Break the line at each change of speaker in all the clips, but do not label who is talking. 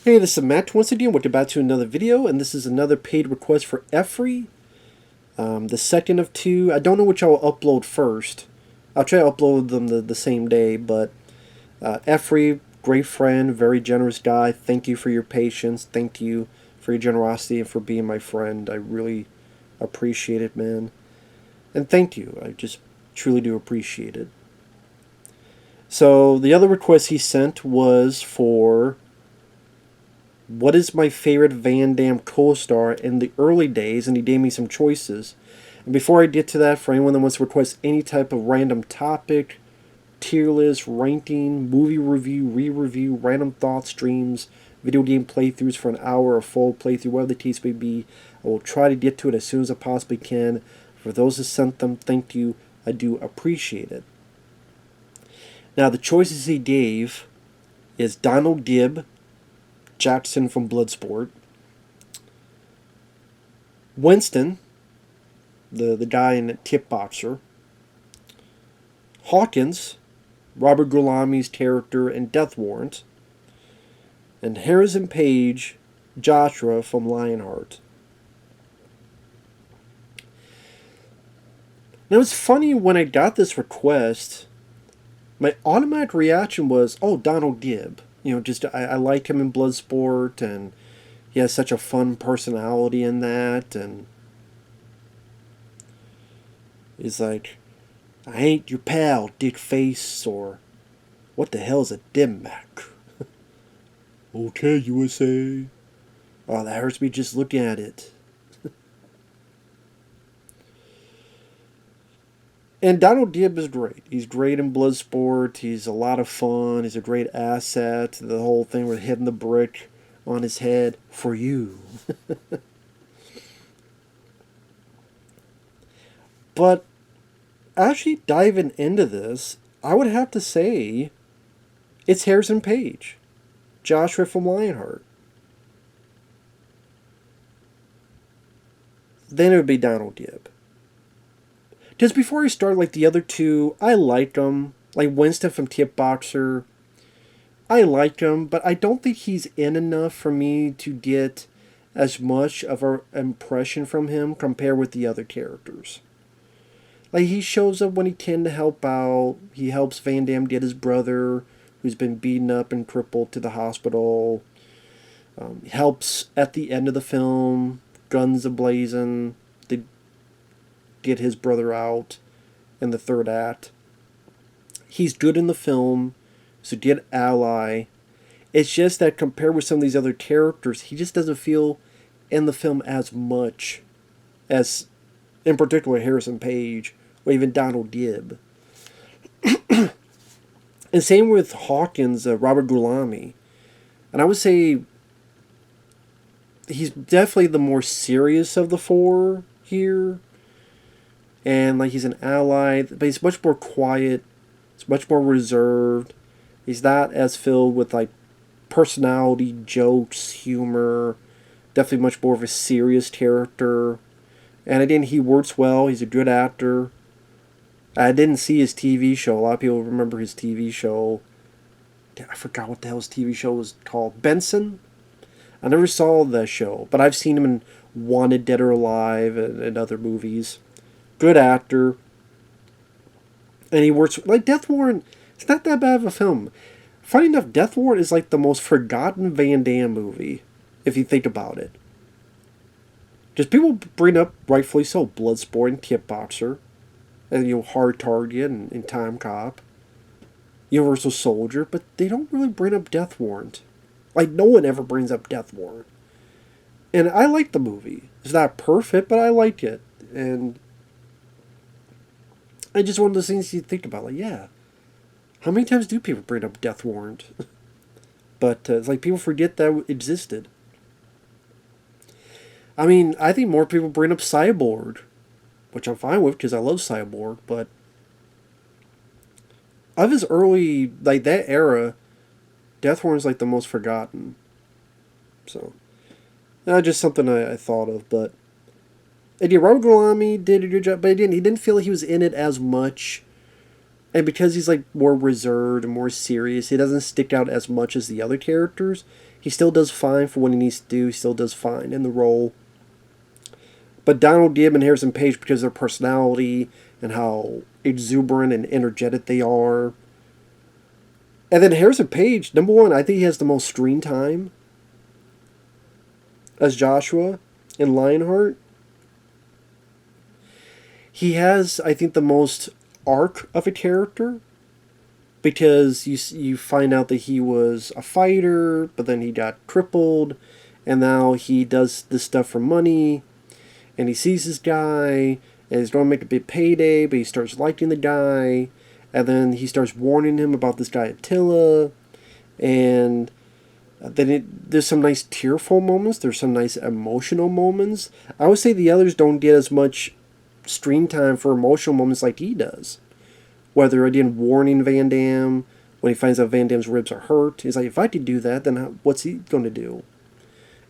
Hey, this is Matt once again. We're about to another video, and this is another paid request for Efree. The second of two. I don't know which I'll upload first. I'll try to upload them the same day, but Efree, great friend, very generous guy. Thank you for your patience. Thank you for your generosity and for being my friend. I really appreciate it, man. And thank you. I just truly do appreciate it. So, the other request he sent was for what is my favorite Van Damme co-star in the early days, and he gave me some choices. And before I get to that, for anyone that wants to request any type of random topic, tier list, ranking, movie review, re-review, random thoughts, dreams, video game playthroughs for an hour, or full playthrough, whatever the case may be, I will try to get to it as soon as I possibly can. For those who sent them, thank you. I do appreciate it. Now, the choices he gave is Donald Gibb, Jackson from Bloodsport, Winston, the guy in Tip Boxer, Hawkins, Robert Gulami's character in Death Warrant, and Harrison Page, Joshua from Lionheart. Now, it's funny, when I got this request, my automatic reaction was, oh, Donald Gibb. You know, just I like him in Bloodsport, and he has such a fun personality in that, and he's like, I ain't your pal, Dick Face, or what the hell's a Dimmac? Okay, USA. Oh, that hurts me just looking at it. And Donald Gibb is great. He's great in Bloodsport. He's a lot of fun. He's a great asset. The whole thing with hitting the brick on his head for you. But actually diving into this, I would have to say it's Harrison Page, Joshua from Lionheart. Then it would be Donald Gibb. Just before I start, like the other two, I like them. Like Winston from Tip Boxer, I like him, but I don't think he's in enough for me to get as much of an impression from him compared with the other characters. Like, he shows up when he can to help out. He helps Van Damme get his brother, who's been beaten up and crippled, to the hospital. Helps at the end of the film, guns a-blazing, to get his brother out in the third act. He's good in the film. He's a good ally. It's just that compared with some of these other characters, he just doesn't feel in the film as much as, in particular, Harrison Page or even Donald Gibb. And same with Hawkins, Robert Gulami. And I would say he's definitely the more serious of the four here. And like, he's an ally, but he's much more quiet. He's much more reserved. He's not as filled with like personality, jokes, humor. Definitely much more of a serious character. And again, he works well. He's a good actor. I didn't see his TV show. A lot of people remember his TV show. I forgot what the hell his TV show was called. Benson? I never saw the show, but I've seen him in Wanted, Dead or Alive, and other movies. Good actor. And he works... Like, Death Warrant, it's not that bad of a film. Funny enough, Death Warrant is like the most forgotten Van Damme movie, if you think about it. Just people bring up, rightfully so, Bloodsport and Tip Boxer. And, you know, Hard Target and Time Cop. Universal Soldier. But they don't really bring up Death Warrant. Like, no one ever brings up Death Warrant. And I like the movie. It's not perfect, but I like it. And I just one of those things you think about. Like, yeah. How many times do people bring up Death Warrant? But it's like people forget that existed. I mean, I think more people bring up Cyborg, which I'm fine with because I love Cyborg, but of his early, like that era, Death Warrant is like the most forgotten. So, just something I thought of, but again, Robert Gulami did a good job, but again, he didn't feel like he was in it as much. And because he's like more reserved and more serious, he doesn't stick out as much as the other characters. He still does fine for what he needs to do. He still does fine in the role. But Donald Gibb and Harrison Page, because of their personality and how exuberant and energetic they are. And then Harrison Page, number one, I think he has the most screen time as Joshua in Lionheart. He has, I think, the most arc of a character, because you find out that he was a fighter, but then he got crippled, and now he does this stuff for money, and he sees this guy, and he's going to make a big payday, but he starts liking the guy, and then he starts warning him about this guy Attila, and then there's some nice tearful moments, there's some nice emotional moments. I would say the others don't get as much screen time for emotional moments like he does. Whether again warning Van Damme when he finds out Van Damme's ribs are hurt, he's like, if I could do that, then what's he going to do?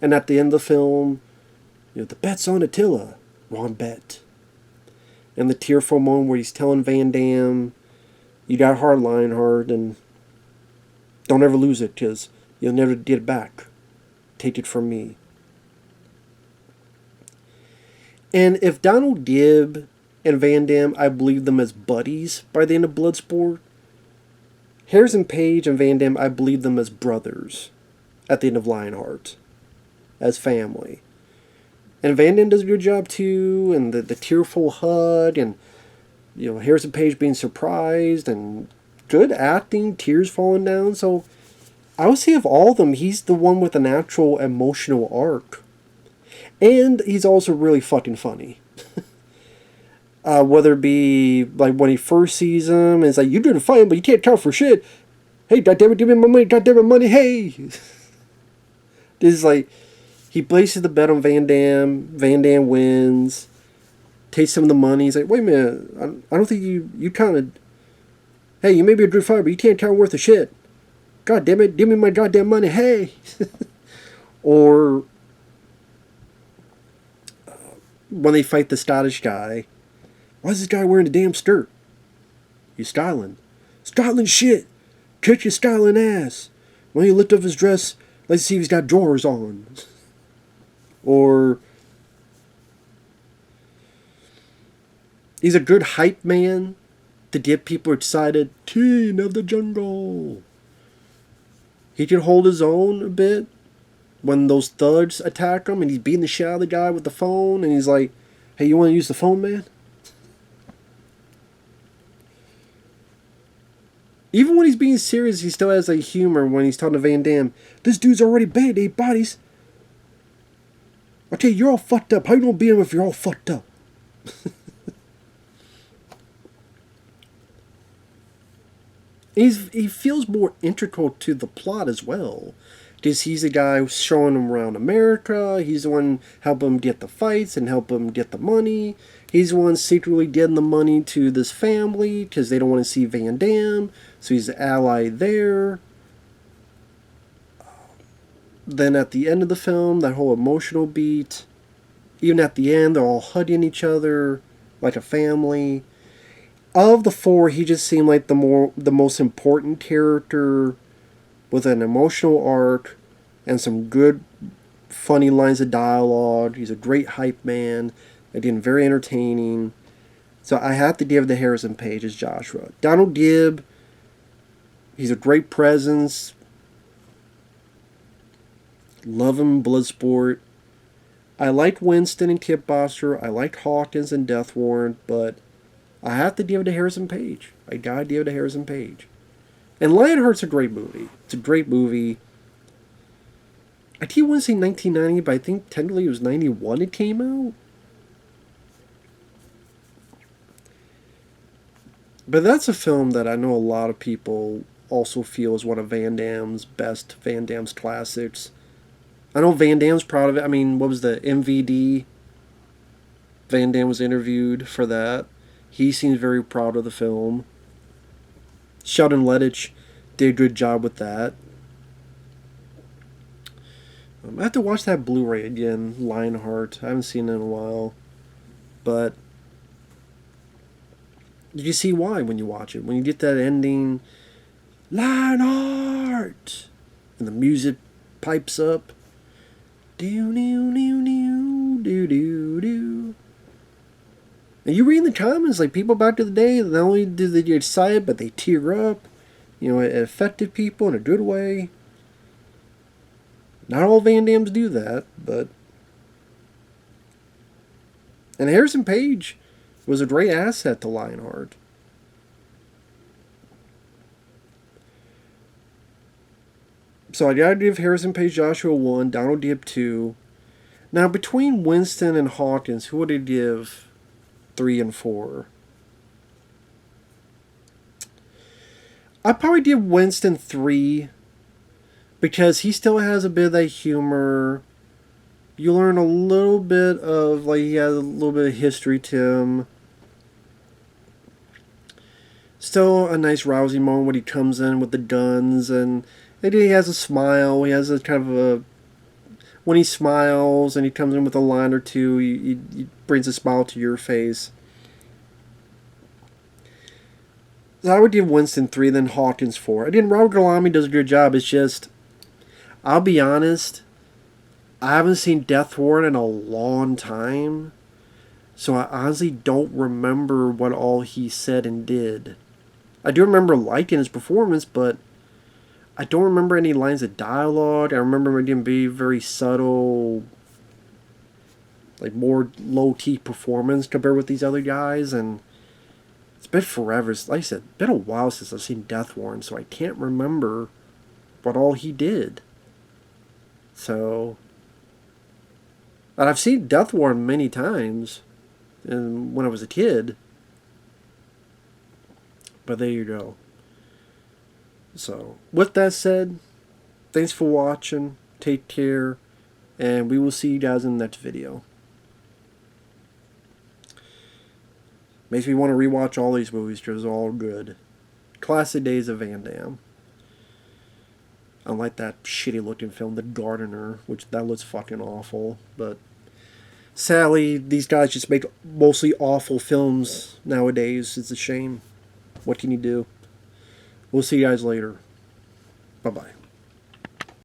And at the end of the film, the bet's on Attila, wrong bet. And the tearful moment where he's telling Van Damme, you got hard, Lionheart, and don't ever lose it, because you'll never get it back. Take it from me. And if Donald Gibb and Van Damme, I believe them as buddies by the end of Bloodsport. Harrison Page and Van Damme, I believe them as brothers at the end of Lionheart. As family. And Van Damme does a good job too, and the tearful hug, and Harrison Page being surprised, and good acting, tears falling down. So I would say of all of them, he's the one with an actual emotional arc. And he's also really fucking funny. Whether it be like when he first sees him, it's like, you did a fine, but you can't count for shit. Hey, goddammit, give me my money, goddammit, money, hey! This is like, he places the bet on Van Damme. Van Damme wins. Takes some of the money. He's like, wait a minute, I don't think you counted. Hey, you may be a good fighter, but you can't count worth of shit. God damn it, give me my goddamn money, hey! Or when they fight the Scottish guy, why is this guy wearing a damn skirt? He's Scotland. Scotland shit! Kick your Scotland ass! When he lift up his dress, let's see if he's got drawers on. Or he's a good hype man to get people excited. King of the jungle! He can hold his own a bit when those thugs attack him and he's beating the shit out of the guy with the phone, and he's like, hey, you want to use the phone, man? Even when he's being serious, he still has a humor when he's talking to Van Damme. This dude's already banged 8 bodies. I tell you, you're all fucked up. How you gonna beat him if you're all fucked up? He feels more integral to the plot as well. Because he's the guy showing him around America. He's the one helping him get the fights and help him get the money. He's the one secretly getting the money to this family because they don't want to see Van Damme. So he's the ally there. Then at the end of the film, that whole emotional beat. Even at the end, they're all hugging each other like a family. Of the 4, he just seemed like the most important character with an emotional arc and some good, funny lines of dialogue. He's a great hype man. Again, very entertaining. So I have to give the Harrison Page as Joshua. Donald Gibb, he's a great presence. Love him in Bloodsport. I liked Winston and Kickboxer. I liked Hawkins and Death Warrant, but I have to give it to Harrison Page. I gotta give it to Harrison Page. And Lionheart's a great movie. It's a great movie. I do want to say 1990, but I think technically it was 91 it came out. But that's a film that I know a lot of people also feel is one of Van Damme's best Van Damme's classics. I know Van Damme's proud of it. I mean, what was the MVD? Van Damme was interviewed for that. He seems very proud of the film. Sheldon Lettich did a good job with that. I have to watch that Blu-ray again, Lionheart. I haven't seen it in a while. But you see why when you watch it. When you get that ending, Lionheart! And the music pipes up. Do do do do do do do. And you read in the comments, like, people back to the day, not only did they get excited, but they tear up. You know, it affected people in a good way. Not all Van Dammes do that, but... And Harrison Page was a great asset to Lionheart. So I gotta give Harrison Page Joshua 1, Donald Gibb 2. Now, between Winston and Hawkins, who would I give 3 and 4? I'd probably give Winston 3, because he still has a bit of that humor. You learn a little bit of, like, he has a little bit of history to him. Still a nice rousing moment when he comes in with the guns, and he has a smile. He has a kind of a... When he smiles and he comes in with a line or two, he brings a smile to your face. So I would give Winston 3, then Hawkins 4. Again, Robert Gulami does a good job. It's just... I'll be honest, I haven't seen Death Warrant in a long time, so I honestly don't remember what all he said and did. I do remember liking his performance, but I don't remember any lines of dialogue. I remember him being very subtle, like more low-key performance compared with these other guys, and it's been forever. Like I said, it's been a while since I've seen Death Warrant, so I can't remember what all he did. So, and I've seen Death Warrant many times when I was a kid. But there you go. So, with that said, thanks for watching. Take care. And we will see you guys in the next video. Makes me want to rewatch all these movies because they're all good. Classic days of Van Damme. Unlike that shitty looking film, The Gardener, which that looks fucking awful. But sadly, these guys just make mostly awful films nowadays. It's a shame. What can you do? We'll see you guys later. Bye-bye.